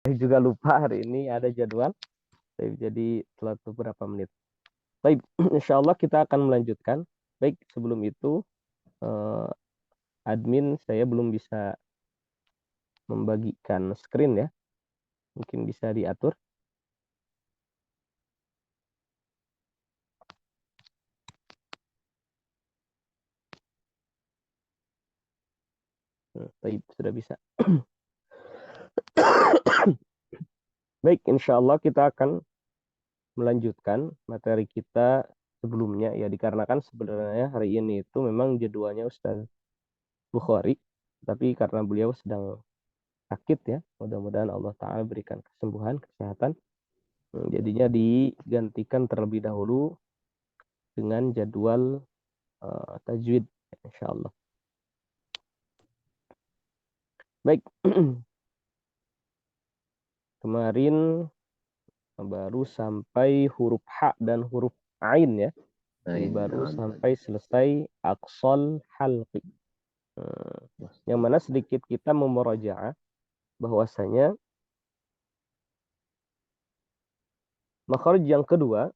Saya juga lupa hari ini ada jadwal. Jadi setelah beberapa menit. Baik, insya Allah kita akan melanjutkan. Baik, sebelum itu eh, admin saya belum bisa membagikan screen ya. Mungkin bisa diatur. Baik, sudah bisa. Baik, insya Allah kita akan melanjutkan materi kita sebelumnya ya, dikarenakan sebenarnya hari ini itu memang jadwalnya Ustaz Bukhari, tapi karena beliau sedang sakit ya, mudah-mudahan Allah Ta'ala berikan kesembuhan, kesehatan. Jadinya digantikan terlebih dahulu dengan jadwal tajwid, insya Allah. Baik, kemarin baru sampai huruf H dan huruf Ain ya. Jadi baru sampai selesai aqsal halqi. Yang mana sedikit kita memurojaah bahwasanya makhraj yang kedua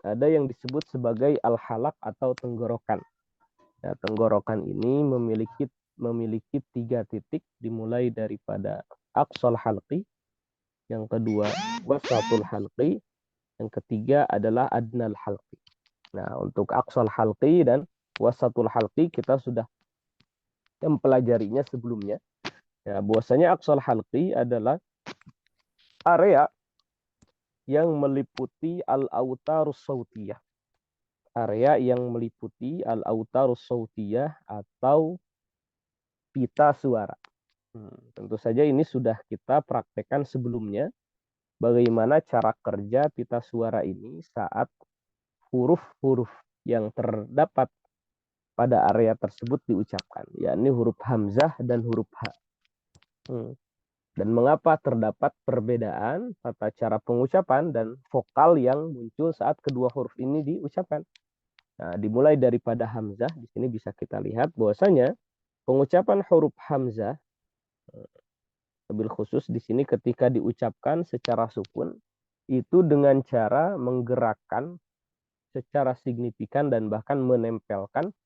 ada yang disebut sebagai al-halaq atau tenggorokan. Nah, tenggorokan ini memiliki 3 titik, dimulai daripada aqsal halqi, yang kedua wasatul halqi, yang ketiga adalah adnal halqi. Nah, untuk aqsal halqi dan wasatul halqi kita sudah mempelajarinya sebelumnya. Ya, bahwasanya aqsal halqi adalah area yang meliputi al-autarus sautiyah. Area yang meliputi al-autarus sautiyah atau pita suara. Tentu saja ini sudah kita praktekkan sebelumnya, bagaimana cara kerja pita suara ini saat huruf-huruf yang terdapat pada area tersebut diucapkan, yakni huruf hamzah dan huruf h. Dan mengapa terdapat perbedaan tata cara pengucapan dan vokal yang muncul saat kedua huruf ini diucapkan. Nah, dimulai daripada hamzah, di sini bisa kita lihat bahwasanya pengucapan huruf hamzah, lebih khusus di sini ketika diucapkan secara sukun, itu dengan cara menggerakkan secara signifikan dan bahkan menempelkan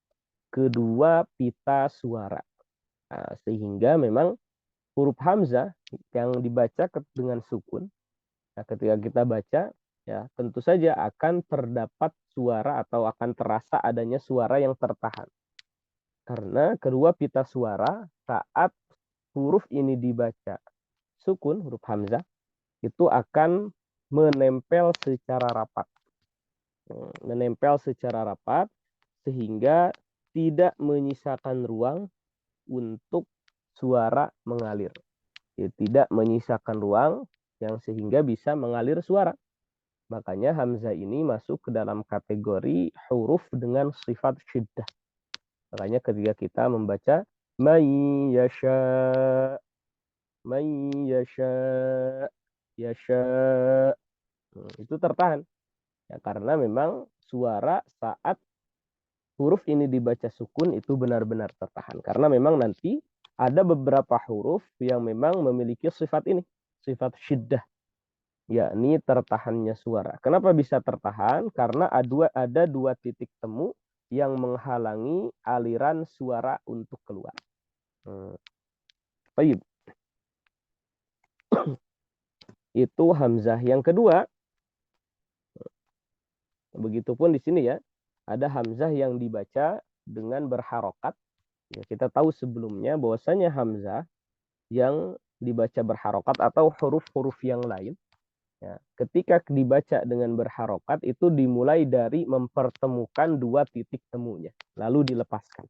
kedua pita suara. Nah, sehingga memang huruf hamzah yang dibaca dengan sukun, nah ketika kita baca, ya tentu saja akan terdapat suara atau akan terasa adanya suara yang tertahan. Karena kedua pita suara saat huruf ini dibaca sukun, huruf hamzah, itu akan menempel secara rapat. Menempel secara rapat sehingga tidak menyisakan ruang untuk suara mengalir. Ya, tidak menyisakan ruang yang sehingga bisa mengalir suara. Makanya hamzah ini masuk ke dalam kategori huruf dengan sifat syiddah. Makanya ketika kita membaca may yasha, may yasha, yasha, itu tertahan. Ya, karena memang suara saat huruf ini dibaca sukun itu benar-benar tertahan. Karena memang nanti ada beberapa huruf yang memang memiliki sifat ini, sifat syiddah, yakni tertahannya suara. Kenapa bisa tertahan? Karena ada dua titik temu yang menghalangi aliran suara untuk keluar. Baik. Itu hamzah. Yang kedua, begitupun di sini ya, ada hamzah yang dibaca dengan berharokat. Ya, kita tahu sebelumnya bahwasanya hamzah yang dibaca berharokat atau huruf-huruf yang lain, ya, ketika dibaca dengan berharokat itu dimulai dari mempertemukan dua titik temunya, lalu dilepaskan.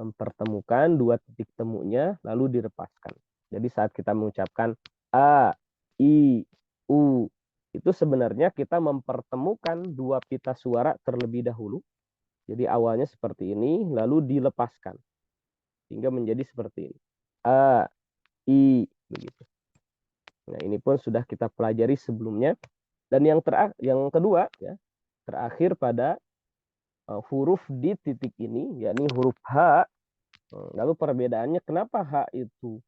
Mempertemukan dua titik temunya, lalu dilepaskan. Jadi saat kita mengucapkan A, I, U, itu sebenarnya kita mempertemukan dua pita suara terlebih dahulu. Jadi awalnya seperti ini, lalu dilepaskan. Hingga menjadi seperti ini. A, I, begitu. Nah, ini pun sudah kita pelajari sebelumnya. Dan yang kedua, ya, terakhir pada huruf di titik ini, yakni huruf H. Lalu perbedaannya kenapa H itu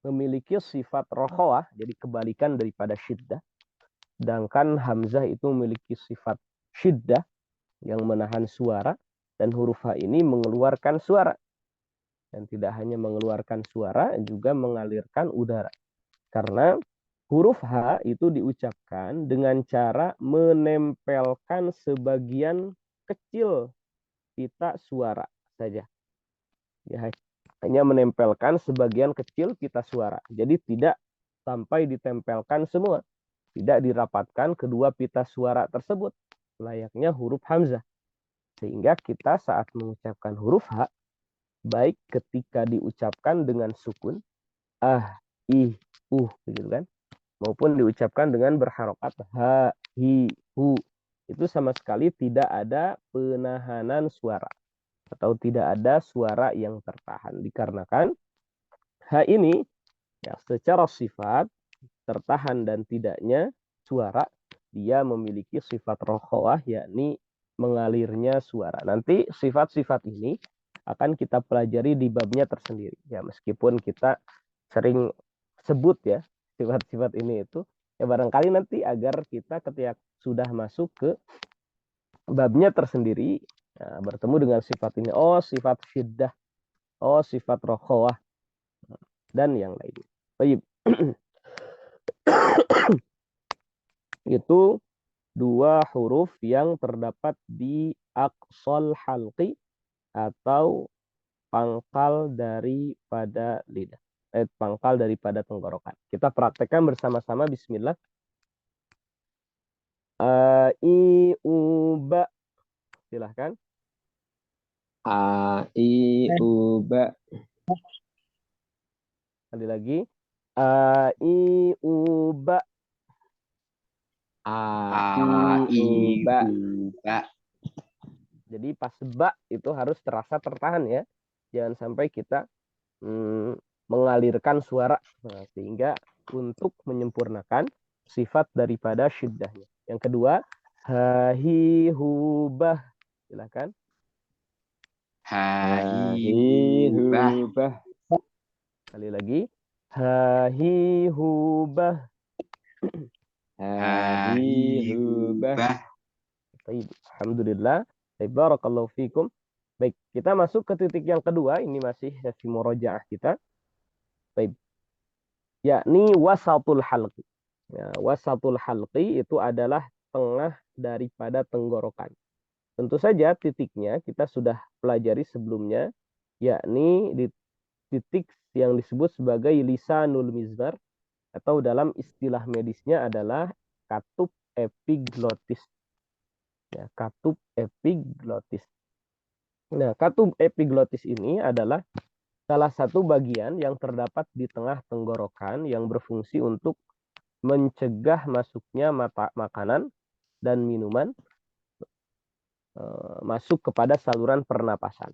memiliki sifat rokhawah, jadi kebalikan daripada syiddah. Sedangkan Hamzah itu memiliki sifat syiddah yang menahan suara, dan huruf H ini mengeluarkan suara. Dan tidak hanya mengeluarkan suara, juga mengalirkan udara. Karena huruf H itu diucapkan dengan cara menempelkan sebagian kecil pita suara saja. Ya, hanya menempelkan sebagian kecil pita suara. Jadi tidak sampai ditempelkan semua. Tidak dirapatkan kedua pita suara tersebut. Layaknya huruf Hamzah. Sehingga kita saat mengucapkan huruf H, baik ketika diucapkan dengan sukun, ih, gitu kan, maupun diucapkan dengan berharokat ha, hi, hu, itu sama sekali tidak ada penahanan suara atau tidak ada suara yang tertahan, dikarenakan H ini ya secara sifat tertahan dan tidaknya suara, dia memiliki sifat rokhawah, yakni mengalirnya suara. Nanti sifat-sifat ini akan kita pelajari di babnya tersendiri. Ya, meskipun kita sering sebut ya sifat-sifat ini itu, ya barangkali nanti agar kita ketika sudah masuk ke babnya tersendiri, ya, bertemu dengan sifat ini. Oh, sifat syiddah. Oh, sifat rokhawah. Dan yang lainnya. Baik. Itu dua huruf yang terdapat di aqsal halqi atau pangkal daripada lidah. Pangkal daripada tenggorokan. Kita praktekkan bersama-sama. Bismillah. A, I, U, Ba. Silahkan. A, I, U, Ba. Kali lagi. A, I, U, Ba. A, I, U, Ba. Jadi pas ba itu harus terasa tertahan ya. Jangan sampai kita mengalirkan suara. Nah, sehingga untuk menyempurnakan sifat daripada syiddahnya. Yang kedua, hahi hubah. Silakan. Hahi hubah. Kali lagi. Hahi hubah. Hahi hubah. Baik, alhamdulillah. Barakallahu fikum. Baik, kita masuk ke titik yang kedua. Ini masih sesi murojaah kita. Baik. Yakni wasatul halqi. Ya, wasatul halqi itu adalah tengah daripada tenggorokan. Tentu saja titiknya kita sudah pelajari sebelumnya, yakni di titik yang disebut sebagai lisanul mizmar, atau dalam istilah medisnya adalah katup epiglotis. Ya, katup epiglotis. Nah, katup epiglotis ini adalah salah satu bagian yang terdapat di tengah tenggorokan yang berfungsi untuk mencegah masuknya makanan dan minuman masuk kepada saluran pernapasan.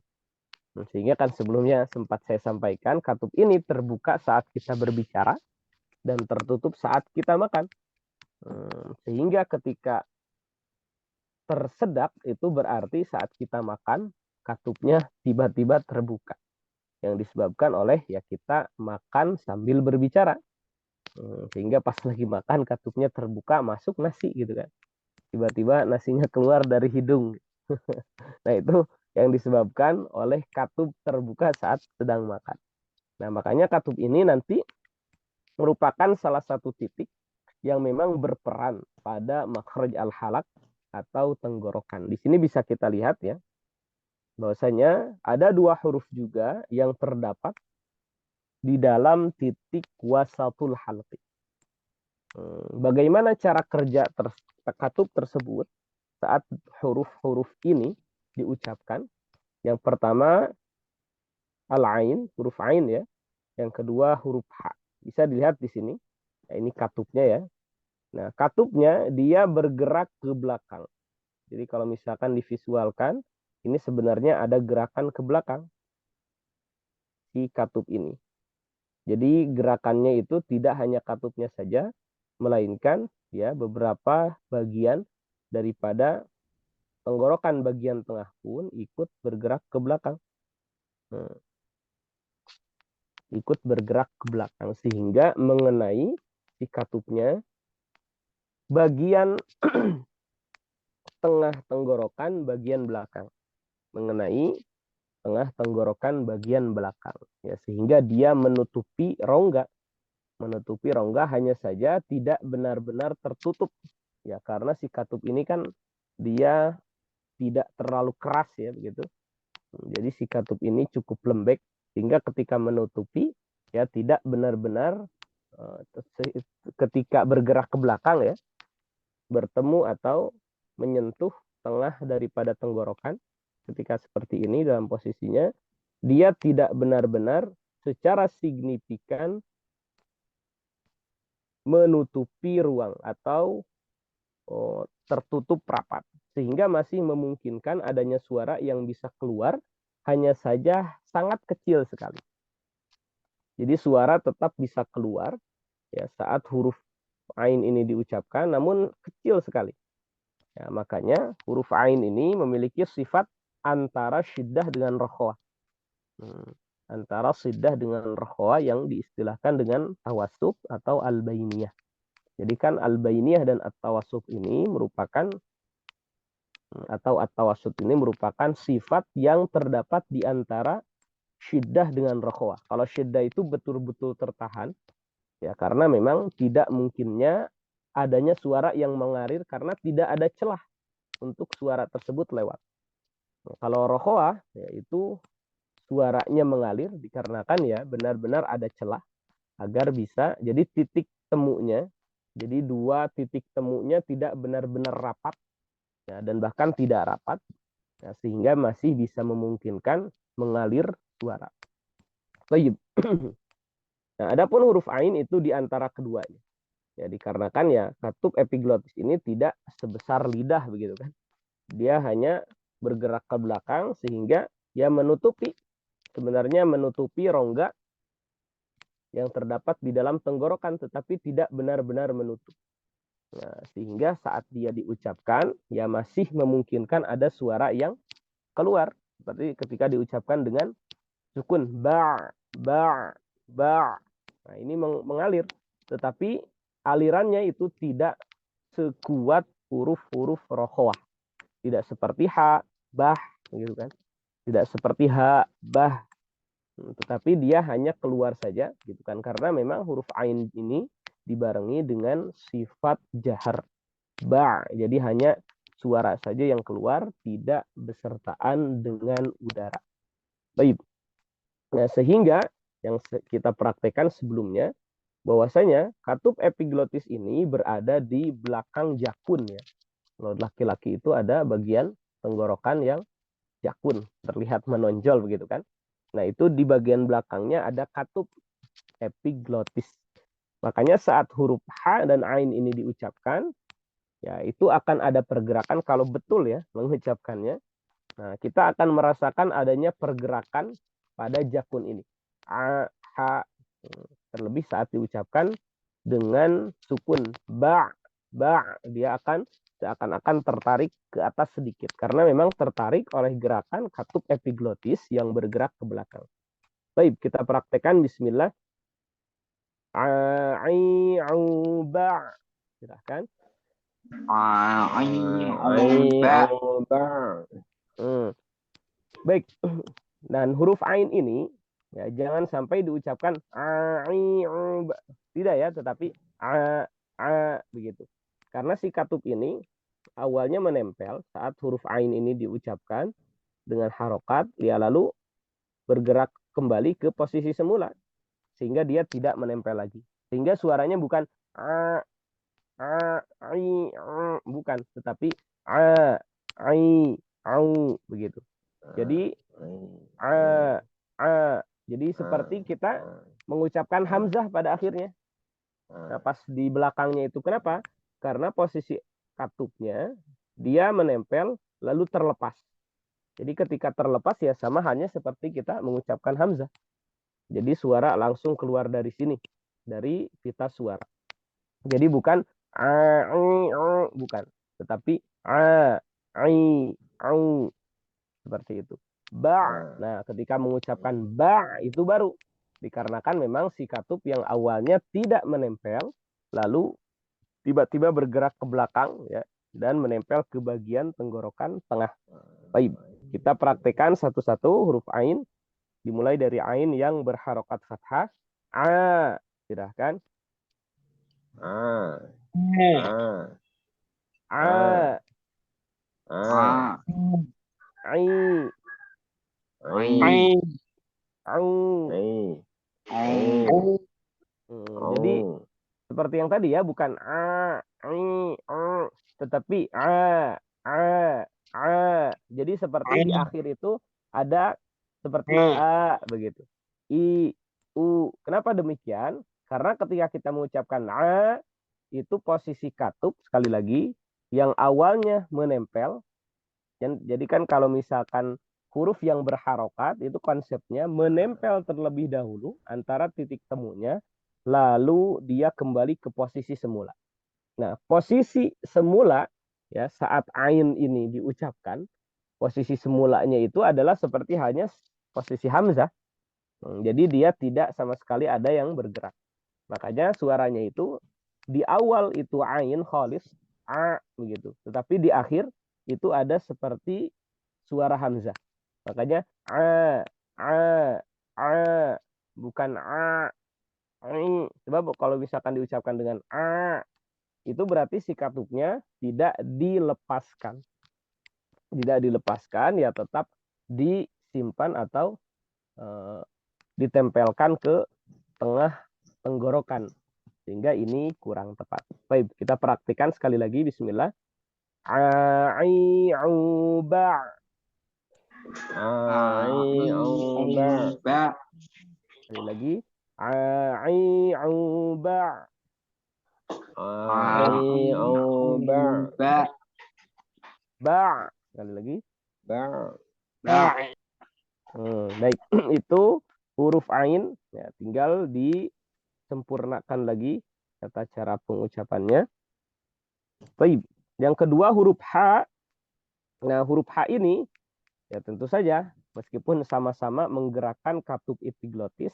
Sehingga kan sebelumnya sempat saya sampaikan, katup ini terbuka saat kita berbicara dan tertutup saat kita makan. Sehingga ketika tersedak itu berarti saat kita makan, katupnya tiba-tiba terbuka. Yang disebabkan oleh ya kita makan sambil berbicara. Sehingga pas lagi makan katupnya terbuka, masuk nasi gitu kan. Tiba-tiba nasinya keluar dari hidung. Nah, itu yang disebabkan oleh katup terbuka saat sedang makan. Nah, makanya katup ini nanti merupakan salah satu titik yang memang berperan pada makhraj al-halak atau tenggorokan. Di sini bisa kita lihat ya, bahwasanya ada dua huruf juga yang terdapat di dalam titik wasatul halqi. Bagaimana cara kerja katup tersebut saat huruf-huruf ini diucapkan? Yang pertama al-ain, huruf ain ya. Yang kedua huruf H. Bisa dilihat di sini. Nah, ini katupnya ya. Nah, katupnya dia bergerak ke belakang. Jadi kalau misalkan divisualkan, ini sebenarnya ada gerakan ke belakang si katup ini. Jadi gerakannya itu tidak hanya katupnya saja, melainkan ya beberapa bagian daripada tenggorokan bagian tengah pun ikut bergerak ke belakang. Ikut bergerak ke belakang sehingga mengenai si katupnya bagian tengah tenggorokan bagian belakang. Mengenai tengah tenggorokan bagian belakang. Ya, sehingga dia menutupi rongga. Menutupi rongga hanya saja tidak benar-benar tertutup. Ya, karena si katup ini kan dia tidak terlalu keras ya begitu. Jadi si katup ini cukup lembek sehingga ketika menutupi ya tidak benar-benar ketika bergerak ke belakang ya bertemu atau menyentuh tengah daripada tenggorokan. Ketika seperti ini dalam posisinya dia tidak benar-benar secara signifikan menutupi ruang atau tertutup rapat sehingga masih memungkinkan adanya suara yang bisa keluar hanya saja sangat kecil sekali. Jadi suara tetap bisa keluar ya saat huruf ain ini diucapkan namun kecil sekali. Ya, makanya huruf ain ini memiliki sifat antara syiddah dengan rokhawah. Antara syiddah dengan rokhawah yang diistilahkan dengan tawasub atau al-bainiyah. Jadi kan al-bainiyah dan at-tawasub ini merupakan sifat yang terdapat di antara syiddah dengan rokhawah. Kalau syiddah itu betul-betul tertahan, ya karena memang tidak mungkinnya adanya suara yang mengalir karena tidak ada celah untuk suara tersebut lewat. Kalau rokhawah, yaitu suaranya mengalir dikarenakan ya benar-benar ada celah agar bisa. Jadi titik temunya, jadi dua titik temunya tidak benar-benar rapat ya, dan bahkan tidak rapat ya, sehingga masih bisa memungkinkan mengalir suara. Baik. Nah, adapun huruf ain itu di antara keduanya. Ya, dikarenakan ya katup epiglotis ini tidak sebesar lidah begitu kan. Dia hanya bergerak ke belakang sehingga ya sebenarnya menutupi rongga yang terdapat di dalam tenggorokan tetapi tidak benar-benar menutup. Nah, sehingga saat dia diucapkan ya masih memungkinkan ada suara yang keluar seperti ketika diucapkan dengan sukun ba. Nah, ini mengalir tetapi alirannya itu tidak sekuat huruf-huruf rokhawah. Tidak seperti ha, bah gitu kan. Tidak seperti ha, bah. Tetapi dia hanya keluar saja gitu kan karena memang huruf ain ini dibarengi dengan sifat jahar ba. Jadi hanya suara saja yang keluar tidak besertaan dengan udara. Baik. Nah, sehingga yang kita praktekkan sebelumnya bahwasanya katup epiglotis ini berada di belakang jakun ya. Kalau laki-laki itu ada bagian tenggorokan yang jakun terlihat menonjol begitu kan. Nah, itu di bagian belakangnya ada katup epiglotis. Makanya saat huruf H dan Ain ini diucapkan, ya itu akan ada pergerakan kalau betul ya mengucapkannya. Nah, kita akan merasakan adanya pergerakan pada jakun ini. A, H, terlebih saat diucapkan dengan sukun ba, dia akan seakan-akan tertarik ke atas sedikit karena memang tertarik oleh gerakan katup epiglotis yang bergerak ke belakang. Baik, kita praktekkan bismillah. Ba. Silahkan. Baik. Dan huruf ain ini ya jangan sampai diucapkan tidak ya, tetapi begitu. Karena si katup ini awalnya menempel saat huruf ain ini diucapkan dengan harokat, ya lalu bergerak kembali ke posisi semula sehingga dia tidak menempel lagi. Sehingga suaranya bukan bukan, tetapi begitu. Jadi jadi seperti kita mengucapkan hamzah pada akhirnya. Nah, pas di belakangnya itu kenapa? Karena posisi katupnya dia menempel lalu terlepas. Jadi ketika terlepas ya sama halnya seperti kita mengucapkan hamzah. Jadi suara langsung keluar dari sini, dari pita suara. Jadi bukan bukan, tetapi ai, au, seperti itu. Ba. Nah, ketika mengucapkan ba itu baru dikarenakan memang si katup yang awalnya tidak menempel lalu tiba-tiba bergerak ke belakang ya dan menempel ke bagian tenggorokan tengah. Baik, kita praktekkan satu-satu huruf ain dimulai dari ain yang berharokat fathah. A, silahkan. A, A, A, ai, Ai, au. Ai, Jadi Au, seperti yang tadi ya, bukan a, i, o, tetapi a, a. Jadi seperti di akhir itu ada seperti a begitu. I, u. Kenapa demikian? Karena ketika kita mengucapkan a, itu posisi katup sekali lagi yang awalnya menempel. Jadi kan kalau misalkan huruf yang berharokat itu konsepnya menempel terlebih dahulu antara titik temunya, lalu dia kembali ke posisi semula. Nah, posisi semula ya saat ain ini diucapkan, posisi semulanya itu adalah seperti hanya posisi hamzah. Jadi dia tidak sama sekali ada yang bergerak. Makanya suaranya itu di awal itu ain khalis a begitu. Tetapi di akhir itu ada seperti suara hamzah. Makanya a a bukan a. Coba kalau misalkan diucapkan dengan a itu berarti si katupnya tidak dilepaskan. Tidak dilepaskan ya tetap disimpan atau ditempelkan ke tengah tenggorokan. Sehingga ini kurang tepat. Baik, kita praktikkan sekali lagi. Bismillah. Ai, au, ba. Ai, Au, Ba, Sekali lagi. Ai, au, ba. Ai, Au, Ba, Ba. Sekali lagi. Ba, Baik, itu huruf ain. Ya, tinggal disempurnakan lagi tata cara pengucapannya. Baik. Yang kedua huruf H. Nah, huruf H ini ya tentu saja meskipun sama-sama menggerakkan katup epiglotis,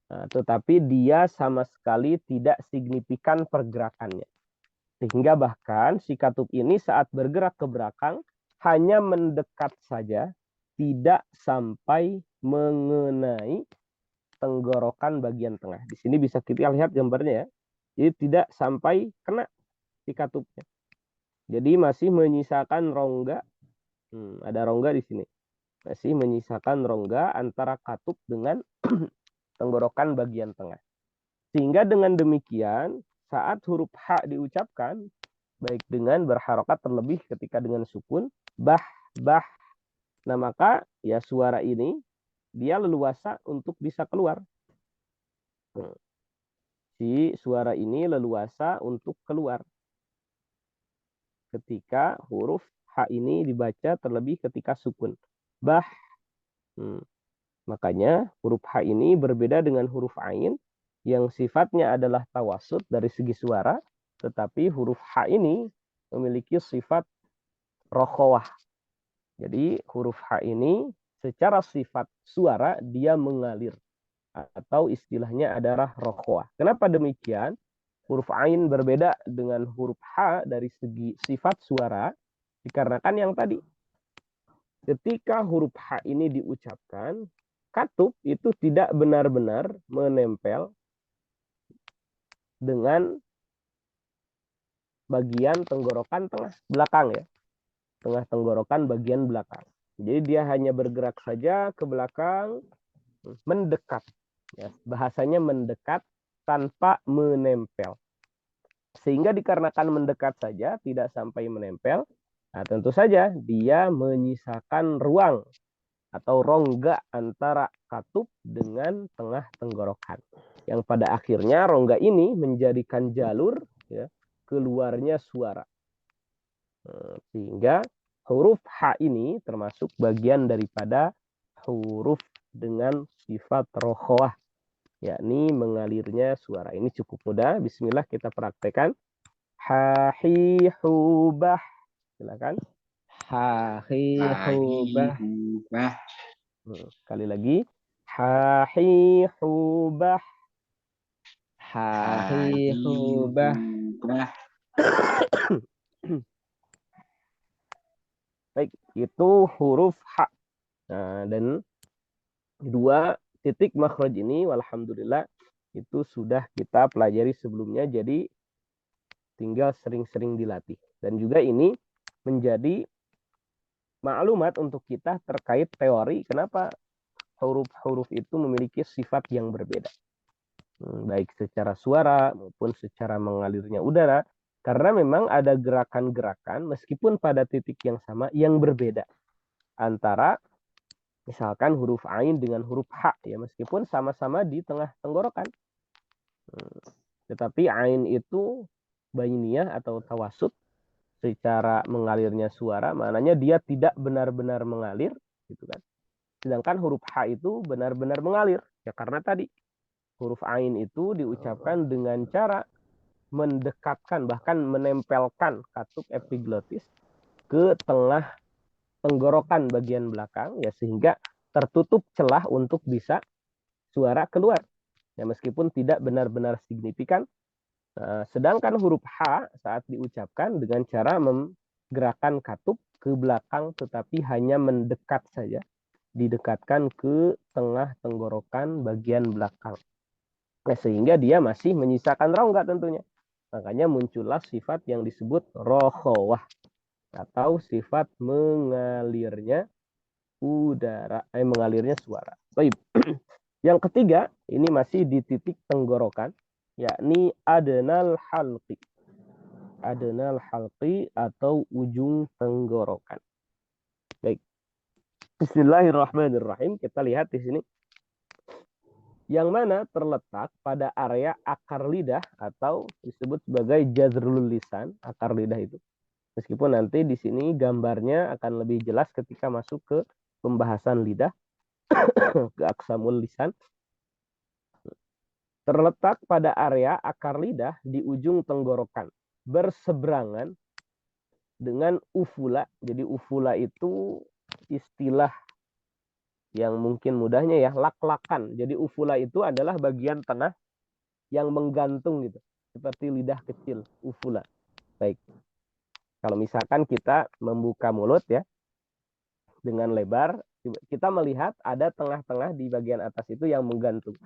tetapi dia sama sekali tidak signifikan pergerakannya. Sehingga bahkan si katup ini saat bergerak ke belakang hanya mendekat saja, tidak sampai mengenai tenggorokan bagian tengah. Di sini bisa kita lihat gambarnya ya. Jadi tidak sampai kena si katupnya. Jadi masih menyisakan rongga. Ada rongga di sini. Masih menyisakan rongga antara katup dengan tenggorokan bagian tengah. Sehingga dengan demikian, saat huruf H diucapkan, baik dengan berharokat terlebih ketika dengan sukun, bah, bah. Nah maka ya suara ini, dia leluasa untuk bisa keluar. Si suara ini leluasa untuk keluar. Ketika huruf H ini dibaca terlebih ketika sukun. Bah. Makanya huruf H ini berbeda dengan huruf Ain yang sifatnya adalah tawasud dari segi suara, tetapi huruf H ini memiliki sifat rokhawah. Jadi huruf H ini secara sifat suara dia mengalir atau istilahnya adalah rokhawah. Kenapa demikian? Huruf Ain berbeda dengan huruf H dari segi sifat suara dikarenakan yang tadi ketika huruf H ini diucapkan, katup itu tidak benar-benar menempel dengan bagian tenggorokan tengah belakang ya. Tengah tenggorokan bagian belakang. Jadi dia hanya bergerak saja ke belakang, mendekat. Ya, bahasanya mendekat tanpa menempel. Sehingga dikarenakan mendekat saja, tidak sampai menempel, nah tentu saja dia menyisakan ruang atau rongga antara katup dengan tengah tenggorokan. Yang pada akhirnya rongga ini menjadikan jalur ya, keluarnya suara. Sehingga huruf H ini termasuk bagian daripada huruf dengan sifat rokhawah, yakni mengalirnya suara. Ini cukup mudah. Bismillah kita praktekkan. Ha, hi, hu, bah. Silakan. Hahihubah. Hahihubah. Sekali lagi. Hahihubah. Hahihubah. Hahihubah. Baik, itu huruf H. Nah, dan dua titik makhraj ini, walhamdulillah, itu sudah kita pelajari sebelumnya, jadi tinggal sering-sering dilatih. Dan juga ini menjadi maklumat untuk kita terkait teori kenapa huruf-huruf itu memiliki sifat yang berbeda. Baik secara suara maupun secara mengalirnya udara. Karena memang ada gerakan-gerakan meskipun pada titik yang sama yang berbeda. Antara misalkan huruf Ain dengan huruf H. Ya, meskipun sama-sama di tengah tenggorokan. Tetapi Ain itu bainiyah atau tawasud. Secara mengalirnya suara, maknanya dia tidak benar-benar mengalir. Gitu kan. Sedangkan huruf H itu benar-benar mengalir. Ya karena tadi huruf Ain itu diucapkan dengan cara mendekatkan, bahkan menempelkan katup epiglotis ke tengah tenggorokan bagian belakang, ya sehingga tertutup celah untuk bisa suara keluar. Ya meskipun tidak benar-benar signifikan. Sedangkan huruf H saat diucapkan dengan cara menggerakkan katup ke belakang, tetapi hanya mendekat saja, didekatkan ke tengah tenggorokan bagian belakang. Sehingga dia masih menyisakan rongga tentunya. Makanya muncullah sifat yang disebut rokhowah atau sifat mengalirnya udara, mengalirnya suara. Baik. Yang ketiga, ini masih di titik tenggorokan, yakni adnal halqi. Adnal halqi atau ujung tenggorokan. Baik. Bismillahirrahmanirrahim. Kita lihat di sini. Yang mana terletak pada area akar lidah atau disebut sebagai jazrul lisan, akar lidah itu. Meskipun nanti di sini gambarnya akan lebih jelas ketika masuk ke pembahasan lidah, ke aksamul lisan. Terletak pada area akar lidah di ujung tenggorokan, berseberangan dengan ufula. Jadi ufula itu istilah yang mungkin mudahnya ya, lak-lakan. Jadi ufula itu adalah bagian tengah yang menggantung gitu, seperti lidah kecil, ufula. Baik. Kalau misalkan kita membuka mulut ya dengan lebar, kita melihat ada tengah-tengah di bagian atas itu yang menggantung.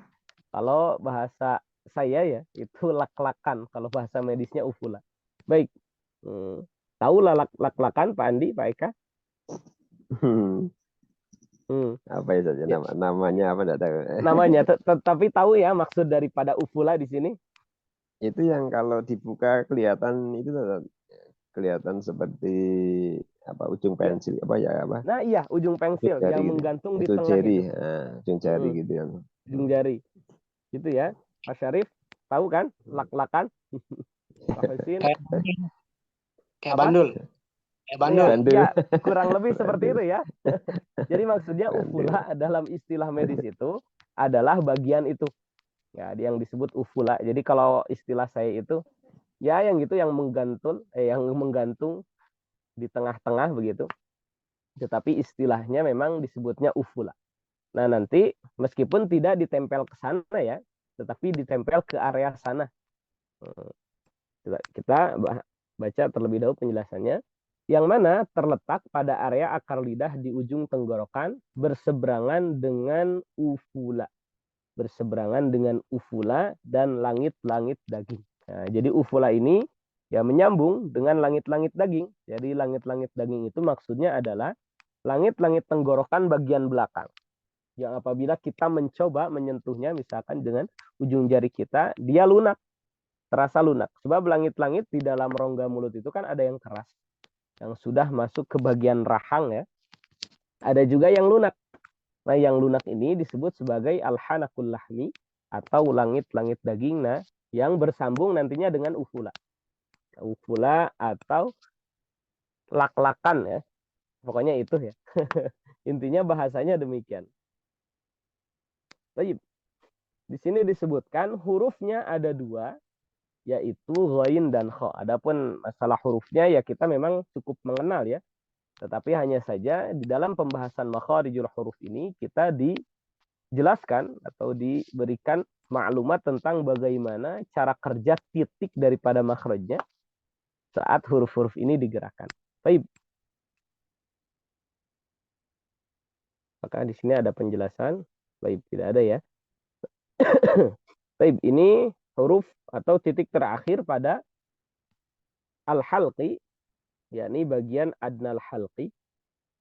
Kalau bahasa saya ya itu lak-lakan, kalau bahasa medisnya ufula. Baik. Tahu lah lak-lakan Pak Andi, Pak Eka? Apa itu saja namanya apa enggak tahu. Namanya, tapi tahu ya maksud daripada ufula di sini? Itu yang kalau dibuka kelihatan itu kelihatan seperti apa ujung pensil apa ya apa? Nah iya, ujung pensil Ujung jari yang gitu. menggantung di Ujung tengah jari, itu. ujung jari gitu ya. Ujung jari. Gitu ya. Pak Syarif, tahu kan? Lak-lakan. Pak Husin. Kayak bandul. Ya, kurang lebih seperti itu ya. Jadi maksudnya ufula dalam istilah medis itu adalah bagian itu. Ya, yang disebut ufula. Jadi kalau istilah saya itu ya yang gitu yang menggantung di tengah-tengah begitu. Tetapi istilahnya memang disebutnya ufula. Nah, nanti meskipun tidak ditempel ke sana ya, tetapi ditempel ke area sana. Kita baca terlebih dahulu penjelasannya. Yang mana terletak pada area akar lidah di ujung tenggorokan berseberangan dengan ufula. Berseberangan dengan ufula dan langit-langit daging. Nah, jadi ufula ini ya menyambung dengan langit-langit daging. Jadi langit-langit daging itu maksudnya adalah langit-langit tenggorokan bagian belakang. Yang apabila kita mencoba menyentuhnya misalkan dengan ujung jari kita, dia lunak. Terasa lunak. Sebab langit-langit di dalam rongga mulut itu kan ada yang keras. Yang sudah masuk ke bagian rahang ya. Ada juga yang lunak. Nah, yang lunak ini disebut sebagai al-hanakul lahmi atau langit-langit daging, nah, yang bersambung nantinya dengan ufula. Ufula atau lak-lakan ya. Pokoknya itu ya. Intinya bahasanya demikian. Baik. Di sini disebutkan hurufnya ada dua, yaitu ghain dan kha. Adapun masalah hurufnya ya kita memang cukup mengenal ya. Tetapi hanya saja di dalam pembahasan makharijul huruf ini kita dijelaskan atau diberikan maklumat tentang bagaimana cara kerja titik daripada makhrajnya saat huruf-huruf ini digerakkan. Baik. Maka di sini ada penjelasan. Baik, tidak ada ya. Baik, ini huruf atau titik terakhir pada al-halqi, yakni bagian adnal halqi,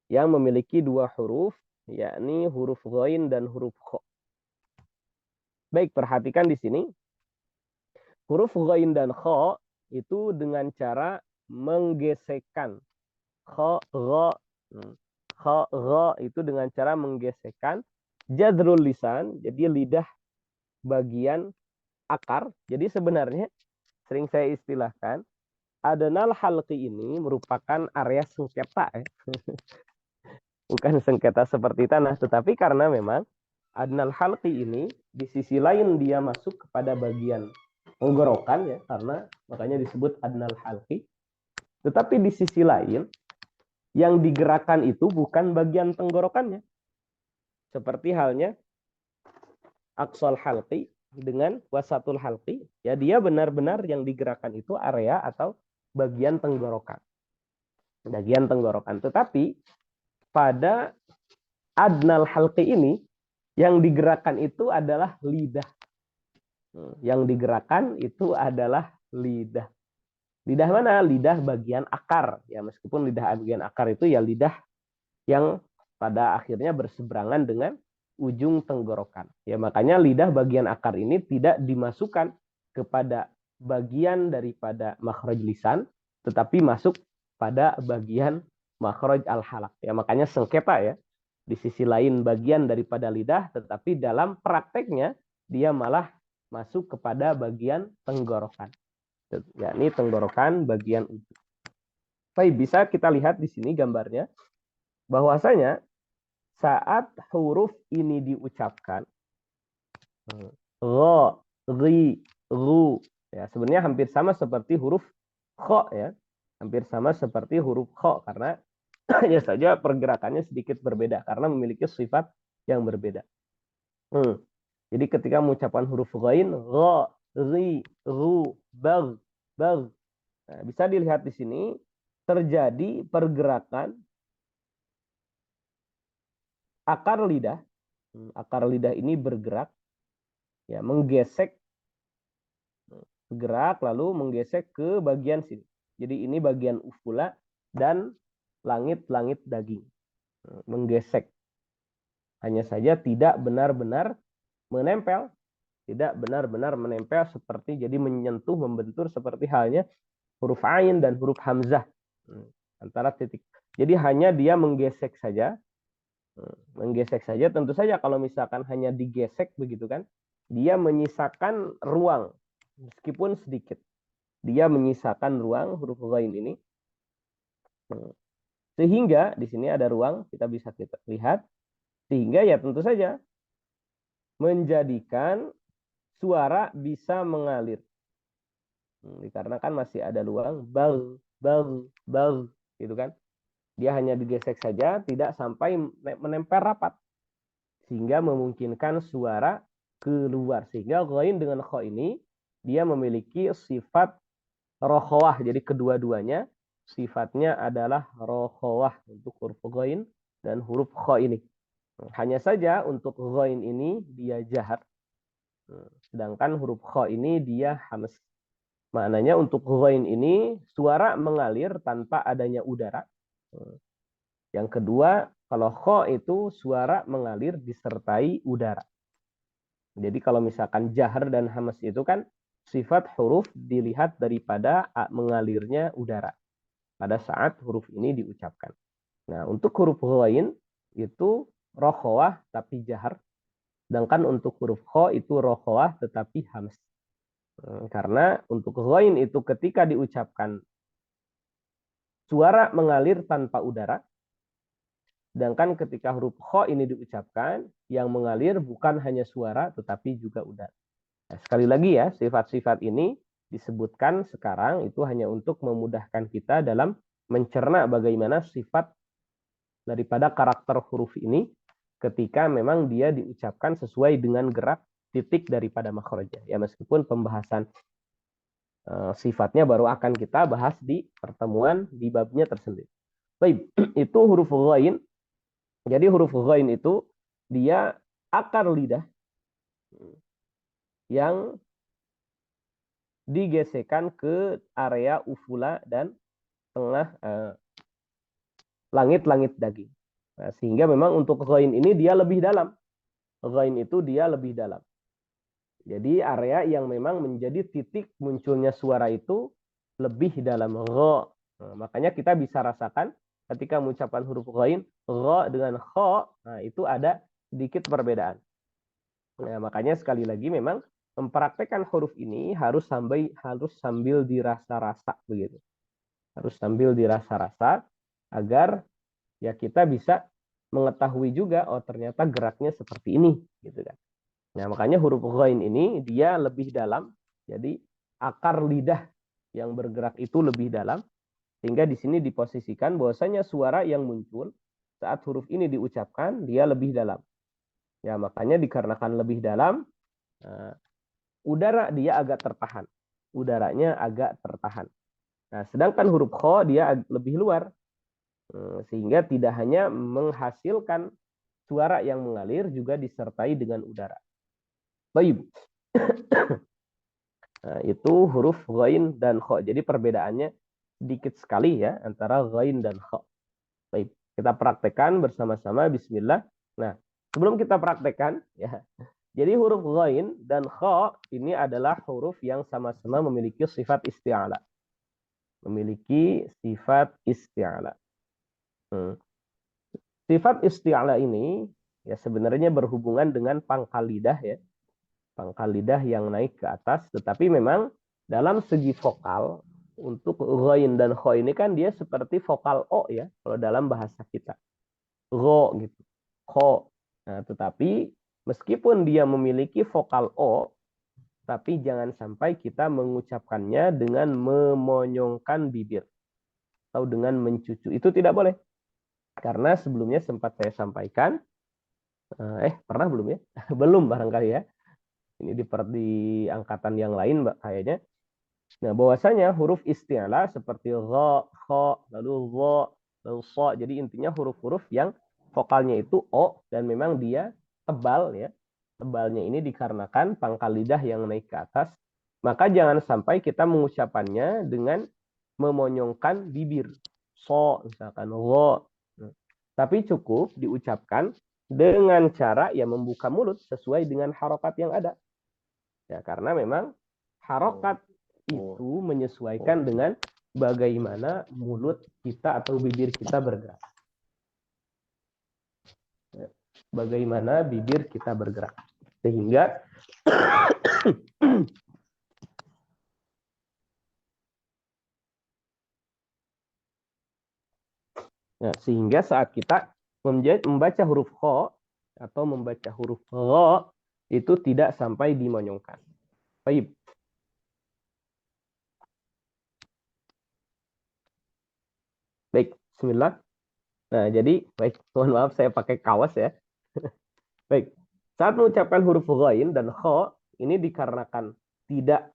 yang memiliki dua huruf, yakni huruf ghain dan huruf kha. Baik, perhatikan di sini. Huruf ghain dan kha itu dengan cara menggesekkan. Kha, gha. Kha, gha itu dengan cara menggesekkan jadrul lisan, jadi lidah bagian akar. Jadi sebenarnya sering saya istilahkan, adnal halqi ini merupakan area sengketa. Bukan sengketa seperti tanah, tetapi karena memang adnal halqi ini di sisi lain dia masuk kepada bagian tenggorokan ya, karena makanya disebut adnal halqi. Tetapi di sisi lain yang digerakkan itu bukan bagian tenggorokannya. Seperti halnya aqsal halqi dengan wasatul halqi, ya dia benar-benar yang digerakkan itu area atau bagian tenggorokan. Bagian tenggorokan. Tetapi pada adnal halqi ini yang digerakkan itu adalah lidah. Yang digerakkan itu adalah lidah. Lidah mana? Lidah bagian akar. Ya, meskipun lidah bagian akar itu ya lidah yang pada akhirnya berseberangan dengan ujung tenggorokan. Ya, makanya lidah bagian akar ini tidak dimasukkan kepada bagian daripada makhraj lisan, tetapi masuk pada bagian makhraj al-halaq. Ya, makanya sengketa ya. Di sisi lain bagian daripada lidah, tetapi dalam prakteknya dia malah masuk kepada bagian tenggorokan. Yakni tenggorokan bagian ujung. Baik, bisa kita lihat di sini gambarnya bahwasanya saat huruf ini diucapkan gha, ghi, ru, ya sebenarnya hampir sama seperti huruf kha ya. Hampir sama seperti huruf kha karena hanya saja pergerakannya sedikit berbeda karena memiliki sifat yang berbeda. Jadi ketika mengucapkan huruf ghain, gha, ri, ru, bag, bag. Nah, bisa dilihat di sini terjadi pergerakan akar lidah. Akar lidah ini bergerak, ya menggesek, bergerak lalu menggesek ke bagian sini. Jadi ini bagian ufula dan langit-langit daging. Menggesek. Hanya saja tidak benar-benar menempel, tidak benar-benar menempel seperti jadi menyentuh, membentur seperti halnya huruf ain dan huruf hamzah antara titik. Jadi hanya dia menggesek saja, menggesek saja. Tentu saja kalau misalkan hanya digesek begitu kan, dia menyisakan ruang meskipun sedikit. Dia menyisakan ruang huruf ghain ini, sehingga di sini ada ruang kita bisa lihat, sehingga ya tentu saja menjadikan suara bisa mengalir. Dikarenakan masih ada ruang bal, bal, bal, gitu kan. Dia hanya digesek saja, tidak sampai menempel rapat. Sehingga memungkinkan suara keluar. Sehingga ghain dengan kha ini, dia memiliki sifat rokhawah. Jadi kedua-duanya sifatnya adalah rokhawah untuk huruf ghain dan huruf kha ini. Hanya saja untuk ghain ini dia jahar. Sedangkan huruf kha ini dia hamz. Maknanya untuk ghain ini suara mengalir tanpa adanya udara. Yang kedua, kalau kha itu suara mengalir disertai udara. Jadi kalau misalkan jahar dan hamz itu kan sifat huruf dilihat daripada mengalirnya udara pada saat huruf ini diucapkan. Nah, untuk huruf ghain itu rokhawah tapi jahar. Sedangkan untuk huruf kha itu rokhawah tetapi hamz. Karena untuk ghain itu ketika diucapkan suara mengalir tanpa udara. Sedangkan ketika huruf kha ini diucapkan, yang mengalir bukan hanya suara tetapi juga udara. Nah, sekali lagi ya, sifat-sifat ini disebutkan sekarang itu hanya untuk memudahkan kita dalam mencerna bagaimana sifat daripada karakter huruf ini ketika memang dia diucapkan sesuai dengan gerak titik daripada makhrajnya. Ya, meskipun pembahasan sifatnya baru akan kita bahas di pertemuan di babnya tersendiri. Baik, itu huruf ghain. Jadi huruf ghain itu dia akar lidah yang digesekkan ke area ufula dan tengah langit-langit daging. Nah, sehingga memang untuk ghain ini dia lebih dalam. Ghain itu dia lebih dalam. Jadi area yang memang menjadi titik munculnya suara itu lebih dalam gha. Nah, makanya kita bisa rasakan ketika mengucapkan huruf ghain, gha dengan kha, nah itu ada sedikit perbedaan. Nah, makanya sekali lagi memang mempraktekkan huruf ini harus sambil dirasa-rasa begitu. Harus sambil dirasa-rasa agar ya kita bisa mengetahui juga oh ternyata geraknya seperti ini gitu kan. Nah, makanya huruf ghain ini dia lebih dalam. Jadi akar lidah yang bergerak itu lebih dalam sehingga di sini diposisikan bahwasanya suara yang muncul saat huruf ini diucapkan dia lebih dalam. Ya, makanya dikarenakan lebih dalam udara dia agak tertahan. Udaranya agak tertahan. Nah, sedangkan huruf kha dia lebih luar. Sehingga tidak hanya menghasilkan suara yang mengalir juga disertai dengan udara. Baik. Nah, itu huruf ghain dan kha. Jadi perbedaannya sedikit sekali ya antara ghain dan kha. Baik, kita praktekkan bersama-sama bismillah. Nah, sebelum kita praktekkan ya. Jadi huruf ghain dan kha ini adalah huruf yang sama-sama memiliki sifat isti'ala. Memiliki sifat isti'ala. Sifat isti'ala ini ya sebenarnya berhubungan dengan pangkal lidah ya. Pangkal lidah yang naik ke atas, tetapi memang dalam segi vokal untuk ghain dan kha ini kan dia seperti vokal o ya kalau dalam bahasa kita. Gho gitu. Kha. Nah, tetapi meskipun dia memiliki vokal o, tapi jangan sampai kita mengucapkannya dengan memonyongkan bibir atau dengan mencucu. Itu tidak boleh. Karena sebelumnya sempat saya sampaikan pernah belum ya? Belum barangkali ya. Ini di angkatan yang lain Mbak kayaknya. Nah, bahwasanya huruf isti'la seperti gha, kha, lalu gha, lalu sha. Jadi intinya huruf-huruf yang vokalnya itu o dan memang dia tebal ya. Tebalnya ini dikarenakan pangkal lidah yang naik ke atas. Maka jangan sampai kita mengucapannya dengan memonyongkan bibir. So, misalkan gha. Tapi cukup diucapkan dengan cara ya membuka mulut sesuai dengan harokat yang ada. Ya, karena memang harokat itu menyesuaikan dengan bagaimana mulut kita atau bibir kita bergerak. Ya, bagaimana bibir kita bergerak. Sehingga sehingga saat kita membaca huruf kha atau membaca huruf gha itu tidak sampai dimonyongkan. Baik. Baik, bismillah. Nah, jadi baik, mohon maaf saya pakai kaos ya. Baik. Saat mengucapkan huruf ghain dan kha ini dikarenakan tidak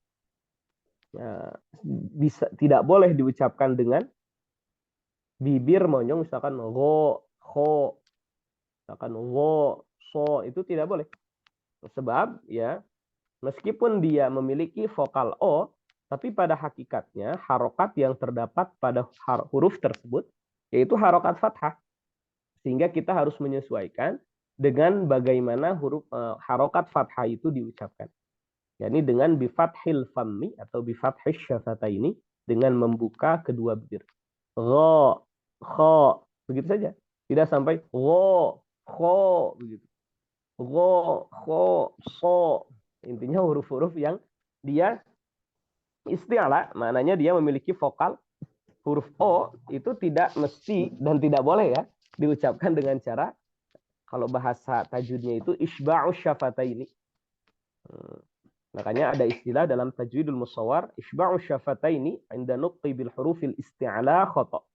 boleh diucapkan dengan bibir monyong misalkan gho, kho, misalkan gho, so itu tidak boleh. Sebab ya meskipun dia memiliki vokal o, tapi pada hakikatnya harokat yang terdapat pada huruf tersebut yaitu harokat fathah. Sehingga kita harus menyesuaikan dengan bagaimana huruf harokat fathah itu diucapkan. yakni dengan bifathil fammi atau bifathis syafataini dengan membuka kedua bibir. Gha, kha, begitu saja. Tidak sampai gha, kha begitu. Gha, kha, so. Intinya huruf-huruf yang dia isti'ala, maknanya dia memiliki vokal huruf o itu tidak mesti dan tidak boleh ya diucapkan dengan cara kalau bahasa tajwidnya itu isba'us syafataini. Makanya ada istilah dalam tajwidul musawwar isba'us syafataini 'inda nutqi bil hurufil isti'la khata.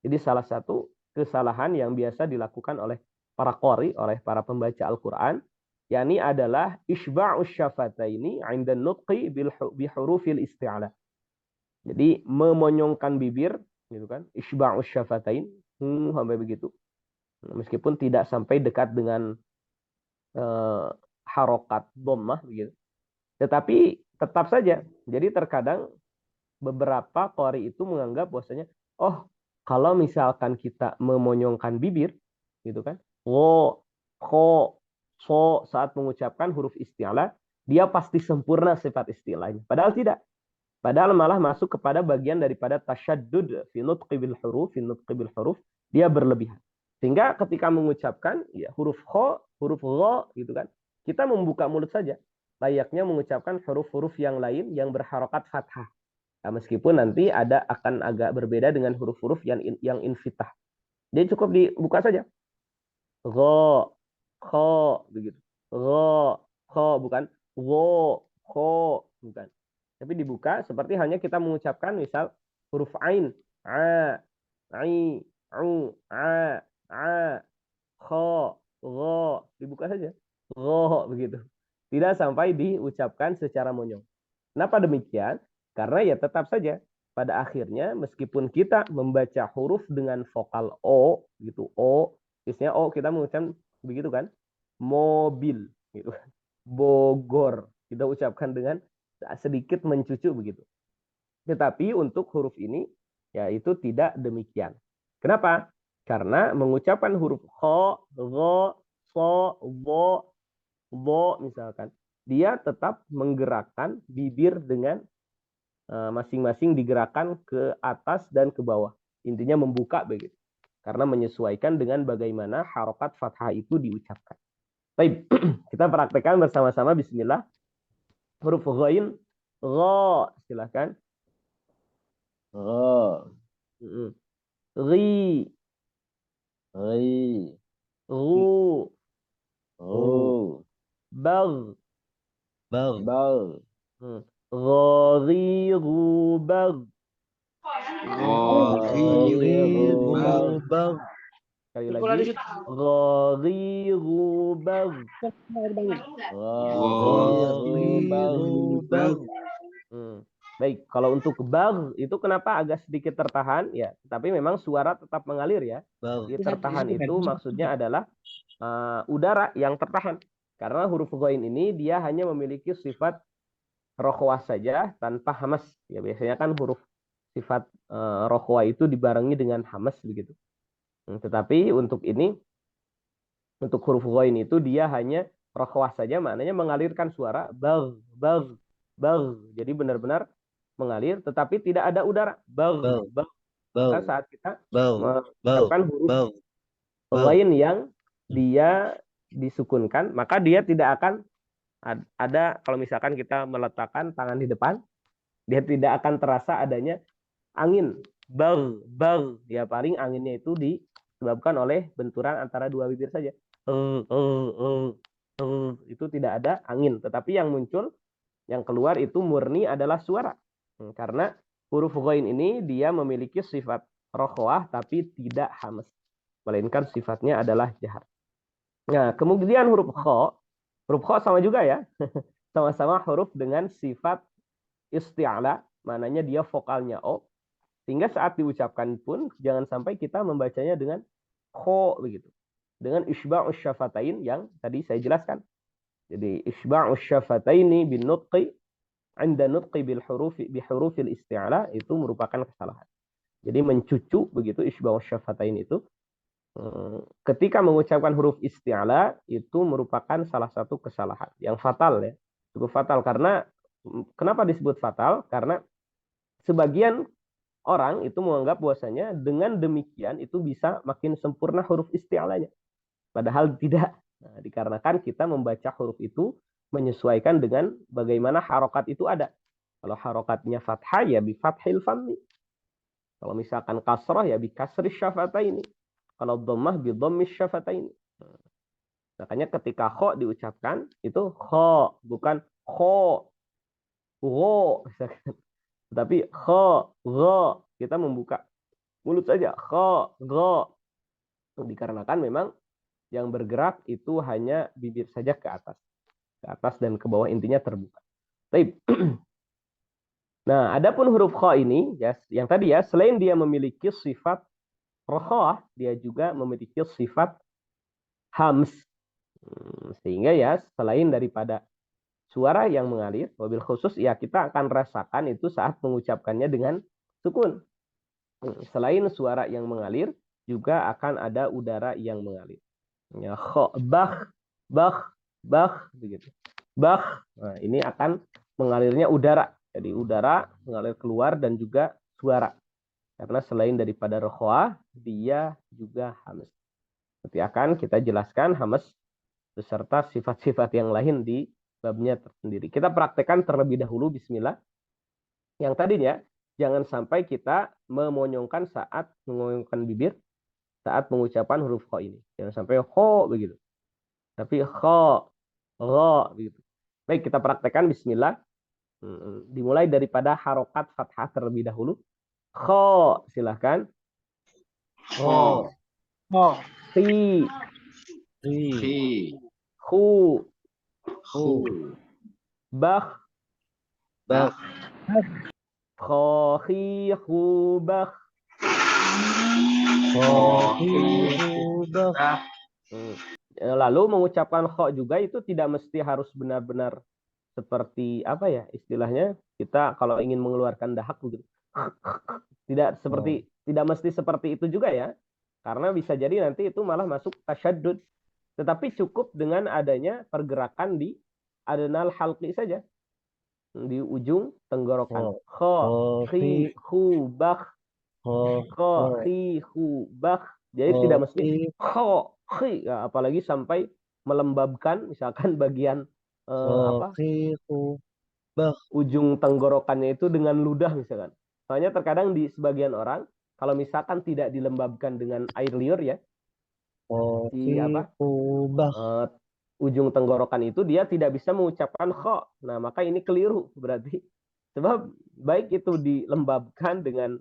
Jadi salah satu kesalahan yang biasa dilakukan oleh para qori, oleh para pembaca Al-Quran, yakni adalah isba'us syafataini 'inda nutqi bihurufil isti'ala. Jadi memonyongkan bibir, gitu kan? Isba'us syafatain, sampai begitu. Meskipun tidak sampai dekat dengan harokat dhammah begitu. Tetapi tetap saja. Jadi terkadang beberapa qori itu menganggap bahwasanya, oh, kalau misalkan kita memonyongkan bibir, gitu kan? Wo, kho, so saat mengucapkan huruf isti'ala, dia pasti sempurna sifat isti'lanya. Padahal tidak. Padahal malah masuk kepada bagian daripada tasyaddud fi nutqi bil huruf, dia berlebihan. Sehingga ketika mengucapkan ya huruf kho, huruf gho gitu kan, kita membuka mulut saja. Layaknya mengucapkan huruf-huruf yang lain yang berharokat fathah. Nah, meskipun nanti akan agak berbeda dengan huruf-huruf yang infitah. Jadi cukup dibuka saja. Gho, kho begitu. Gho, kho bukan wo, kho bukan. Tapi dibuka seperti hanya kita mengucapkan misal huruf ain, a, ai, u, a, kho, gho, dibuka saja. Gho begitu. Tidak sampai diucapkan secara monyong. Kenapa demikian? Karena ya tetap saja pada akhirnya meskipun kita membaca huruf dengan vokal o gitu, o, biasanya o kita mengucapkan begitu kan? Mobil gitu. Bogor kita ucapkan dengan sedikit mencucu begitu. Tetapi untuk huruf ini ya itu tidak demikian. Kenapa? Karena mengucapkan huruf kho, gho, so, wo misalkan, dia tetap menggerakkan bibir dengan masing-masing digerakkan ke atas dan ke bawah. Intinya membuka begitu. Karena menyesuaikan dengan bagaimana harokat fathah itu diucapkan. Baik, kita praktekkan bersama-sama. Bismillah. Huruf ghain, gha, silakan. Gha, Ri, ri, ru, ru, bag, bal, ghari, ru, bag. Sekali lagi. Ghari, ru, bag. Baik, kalau untuk bag itu kenapa agak sedikit tertahan ya, tapi memang suara tetap mengalir ya. Jadi tertahan itu maksudnya adalah udara yang tertahan. Karena huruf ghain ini dia hanya memiliki sifat rokhwah saja tanpa hamas. Ya biasanya kan huruf sifat rokhwah itu dibarengi dengan hamas begitu. Tetapi untuk ini, untuk huruf ghain itu dia hanya rokhwah saja, maknanya mengalirkan suara bag, bag, bag. Jadi benar-benar mengalir, tetapi tidak ada udara. Bag, bag. Maka saat kita mengucapkan huruf ghain yang dia disukunkan, maka dia tidak akan ada, kalau misalkan kita meletakkan tangan di depan, dia tidak akan terasa adanya angin. Bag, bag. Ya paling anginnya itu disebabkan oleh benturan antara dua bibir saja. Itu tidak ada angin. Tetapi yang muncul, yang keluar itu murni adalah suara. Karena huruf ghain ini dia memiliki sifat rokhwah tapi tidak hamas. Melainkan sifatnya adalah jahar. Nah, kemudian huruf kho sama juga ya. Sama-sama huruf dengan sifat isti'ala, maknanya dia vokalnya o. Sehingga saat diucapkan pun jangan sampai kita membacanya dengan kho begitu. Dengan isba'us syafatain yang tadi saya jelaskan. Jadi isba'us syafataini bin nutqi 'inda nutqi bil hurufil isti'ala itu merupakan kesalahan. Jadi mencucu begitu isba'us syafatain itu. Ketika mengucapkan huruf isti'ala itu merupakan salah satu kesalahan yang fatal ya. Cukup fatal karena kenapa disebut fatal? Karena sebagian orang itu menganggap bahwasanya dengan demikian itu bisa makin sempurna huruf isti'alanya. Padahal tidak. Nah, dikarenakan kita membaca huruf itu menyesuaikan dengan bagaimana harokat itu ada. Kalau harokatnya fathah ya bi fathil fammi. Kalau misalkan kasrah ya bi kasri syafataini. Kalau dhammah bi dhammis syafataini. Makanya ketika kho diucapkan itu kho, bukan kho, gho. Tetapi kho, gho. Kita membuka mulut saja. Kho, gho. Dikarenakan memang yang bergerak itu hanya bibir saja ke atas dan ke bawah, intinya terbuka. Baik. Nah, adapun huruf kha ini, ya, yang tadi ya, selain dia memiliki sifat rokhah, dia juga memiliki sifat hams. Sehingga ya, selain daripada suara yang mengalir, wabil khusus ya kita akan rasakan itu saat mengucapkannya dengan sukun. Selain suara yang mengalir, juga akan ada udara yang mengalir. Ya, bah, begitu. Bah, nah, ini akan mengalirnya udara. Jadi udara mengalir keluar dan juga suara. Karena selain daripada rokhwa, dia juga hamas. Nanti akan kita jelaskan hamas beserta sifat-sifat yang lain di babnya tersendiri. Kita praktekkan terlebih dahulu, bismillah. Yang tadinya, jangan sampai kita memonyongkan saat mengoyongkan bibir, saat mengucapkan huruf kho ini. Jangan sampai kho begitu. Tapi kho, ro begitu. Baik, kita praktekkan, bismillah. Dimulai daripada harokat fathah terlebih dahulu. Kho, silahkan. Kho. Khi, Khi. khu, Khu. bah, Bah. kho, khi, khu, bah. Lalu mengucapkan kho juga itu tidak mesti harus benar-benar seperti apa ya istilahnya, kita kalau ingin mengeluarkan dahak begitu. Tidak mesti seperti itu juga ya. Karena bisa jadi nanti itu malah masuk tasyaddud. Tetapi cukup dengan adanya pergerakan di adnal halqi saja. Di ujung tenggorokan. Kho, khi, khu, bah. Kho, khi, khu, bah. Jadi tidak mesti kho, khi. Ya, apalagi sampai melembabkan misalkan bagian ujung tenggorokannya itu dengan ludah misalkan. Soalnya terkadang di sebagian orang kalau misalkan tidak dilembabkan dengan air liur ya, ujung tenggorokan itu dia tidak bisa mengucapkan kho. Nah, maka ini keliru berarti. Sebab baik itu dilembabkan dengan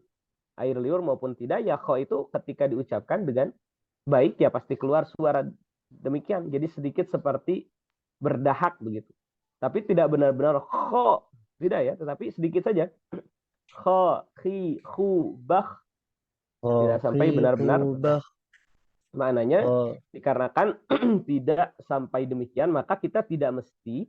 air liur maupun tidak, ya kho itu ketika diucapkan dengan baik ya pasti keluar suara demikian. Jadi sedikit seperti berdahak begitu. Tapi tidak benar-benar kho. Tidak ya, tetapi sedikit saja. Kho, khi, khu, bah. Tidak sampai benar-benar. Maknanya dikarenakan tidak sampai demikian, maka kita tidak mesti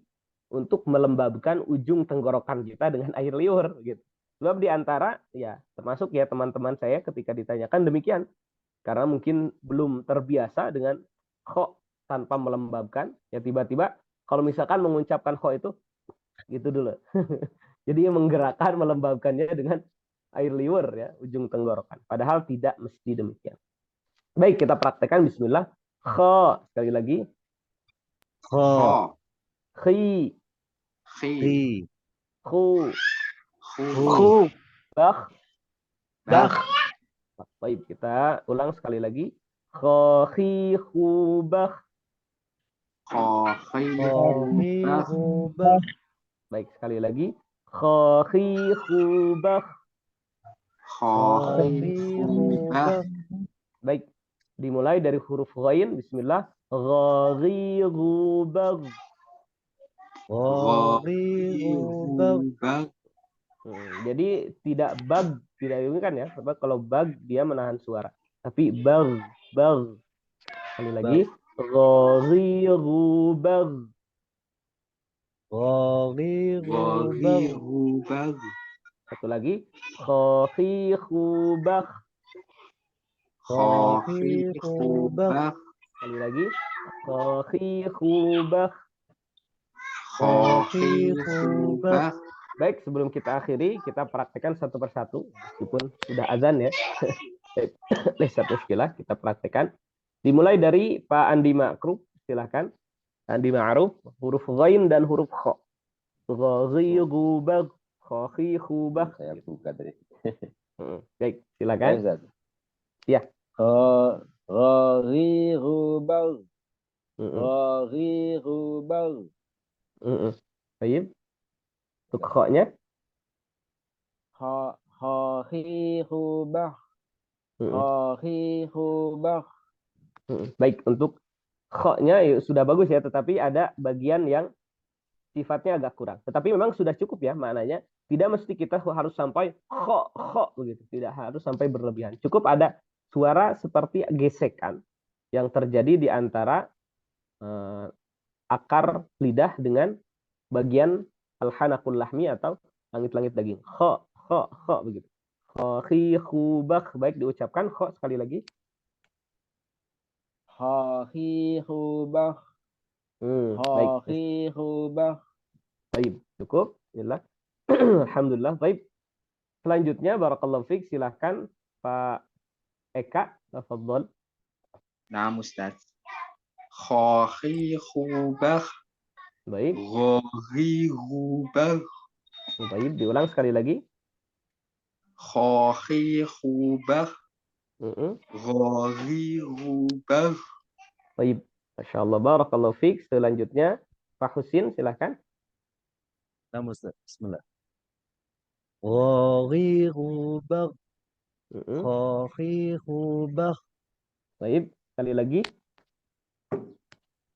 untuk melembabkan ujung tenggorokan kita dengan air liur gitu. Sebab di antara ya termasuk ya teman-teman saya ketika ditanyakan demikian, karena mungkin belum terbiasa dengan kho tanpa melembabkan, ya tiba-tiba kalau misalkan mengucapkan kho itu gitu dulu. Jadi menggerakkan melembabkannya dengan air liur ya ujung tenggorokan. Padahal tidak mesti demikian. Baik, kita praktekkan, bismillah. Kho, sekali lagi. Kho. Khi. Khi. Khu. Khu. Bah. Bah. Baik, kita ulang sekali lagi. Kho, khi, khu, bah. Kho, khi, bah. Baik, sekali lagi. Kho, khi, khu, bah. Kho, khi, bah. Baik, dimulai dari huruf ghain, bismillah. Gha, ghu, bagh. Jadi tidak bag, tidak ini kan ya. Sebab kalau bag dia menahan suara. Tapi bag. Sekali lagi. Gha, bagh. Satu lagi. Kha, bah. Bah. Sekali lagi. Kha, bah. Bah. Baik, sebelum kita akhiri, kita praktekkan satu persatu. Meskipun sudah azan ya. Satu istilah, kita praktekkan. Dimulai dari Pak Andi Ma'ruf, silahkan. Andi Ma'ruf, huruf ghain dan huruf kha. Gha, ghu, bagh. Kha, khu, bah. Saya buka tadi. Baik, silakan. Ya. Baik. Untuk kha-nya. Baik, untuk kho-nya sudah bagus ya, tetapi ada bagian yang sifatnya agak kurang. Tetapi memang sudah cukup ya maknanya. Tidak mesti kita harus sampai kho begitu. Tidak harus sampai berlebihan. Cukup ada suara seperti gesekan yang terjadi di antara akar lidah dengan bagian al-hanakul lahmi atau langit-langit daging. Kho begitu. Khi khu bakh. Baik diucapkan kho sekali lagi. Khahihubah. Baik. Khahihubah. Baik, cukup. Inilah. Alhamdulillah. Baik. Selanjutnya barakallahu fiik, silahkan Pak Eka, tafadhol. Nah, Ustaz. Khahihubah. Baik. Ghahihubah. Baik, diulang sekali lagi. Khahihubah. Ghahihubah. Baik. Masya Allah, barakallahu fiik. Selanjutnya Pak Husin, silahkan. Nah, Ustaz. Bismillah. Ghahihubah. Khahihubah. Baik, sekali lagi.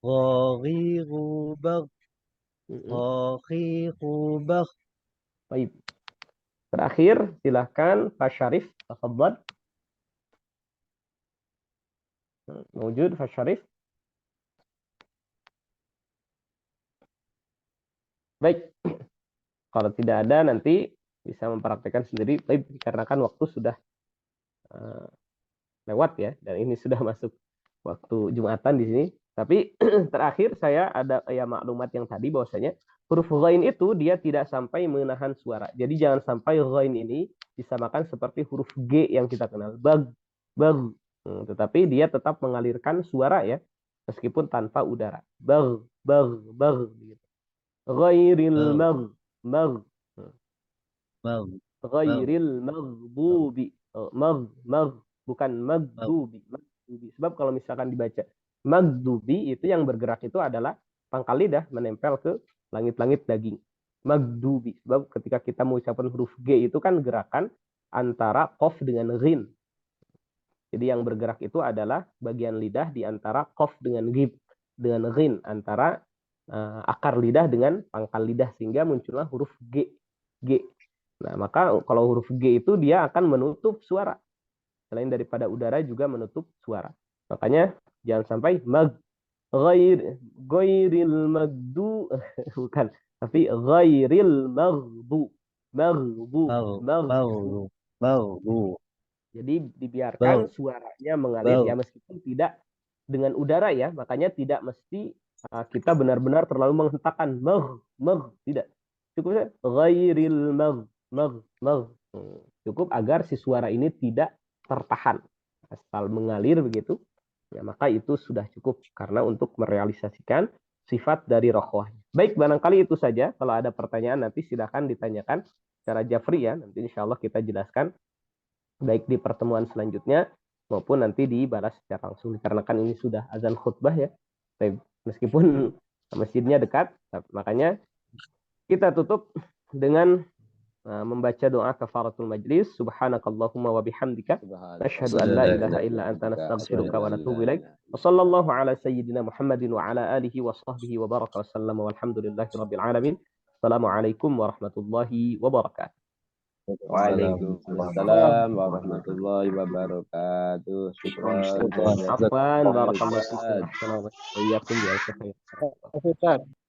Ghahihubah. Khahihubah. Baik. Terakhir, silahkan Pak Syarif, tafadhol. Mewujud Pak Syarif. Baik. Kalau tidak ada nanti bisa mempraktekkan sendiri. Baik, dikarenakan waktu sudah lewat ya, dan ini sudah masuk waktu Jumatan di sini. Tapi terakhir saya ada ya maklumat yang tadi bahwasanya huruf ghain itu dia tidak sampai menahan suara. Jadi jangan sampai ghain ini disamakan seperti huruf G yang kita kenal. Bag. Tetapi dia tetap mengalirkan suara ya, meskipun tanpa udara. Bag. Gitu. Ghairil mag. Ghairil maghdubi. Bukan magdubi. Sebab kalau misalkan dibaca magdubi, itu yang bergerak itu adalah pangkal lidah menempel ke langit-langit daging. Magdubi. Sebab ketika kita mengucapkan huruf G itu kan gerakan antara qaf dengan ghin. Jadi yang bergerak itu adalah bagian lidah di antara qaf dengan ghin, antara akar lidah dengan pangkal lidah, sehingga muncullah huruf G. Nah, maka kalau huruf G itu dia akan menutup suara. Selain daripada udara juga menutup suara. Makanya jangan sampai ghairil magdu bukan, tapi ghairil maghdu. Jadi dibiarkan suaranya mengalir ya, meskipun tidak dengan udara ya. Makanya tidak mesti kita benar-benar terlalu menghentakkan tidak. Cukup ghairil mag. Cukup agar si suara ini tidak tertahan, asal mengalir begitu. Ya, maka itu sudah cukup karena untuk merealisasikan sifat dari rokhwahnya. Baik, barangkali itu saja. Kalau ada pertanyaan nanti silakan ditanyakan secara jafri ya. Nanti insya Allah kita jelaskan baik di pertemuan selanjutnya maupun nanti dibalas secara langsung. Dikarenakan ini sudah azan khutbah ya. Meskipun masjidnya dekat, makanya kita tutup dengan membaca doa kafaratul majlis. Subhanakallahumma wa bihamdika asyhadu an la ilaha illa anta nastaghfiruka wa natubu ilaik. Wa sallallahu ala sayyidina Muhammadin wa ala alihi wa sahbihi wa baraka wa sallama walhamdulillahi rabbil alamin. Assalamualaikum warahmatullahi wabarakatuh. Waalaikumsalam warahmatullahi wabarakatuh. Syukran. Afwan, barakallahu fiikum. Assalamualaikum warahmatullahi wabarakatuh.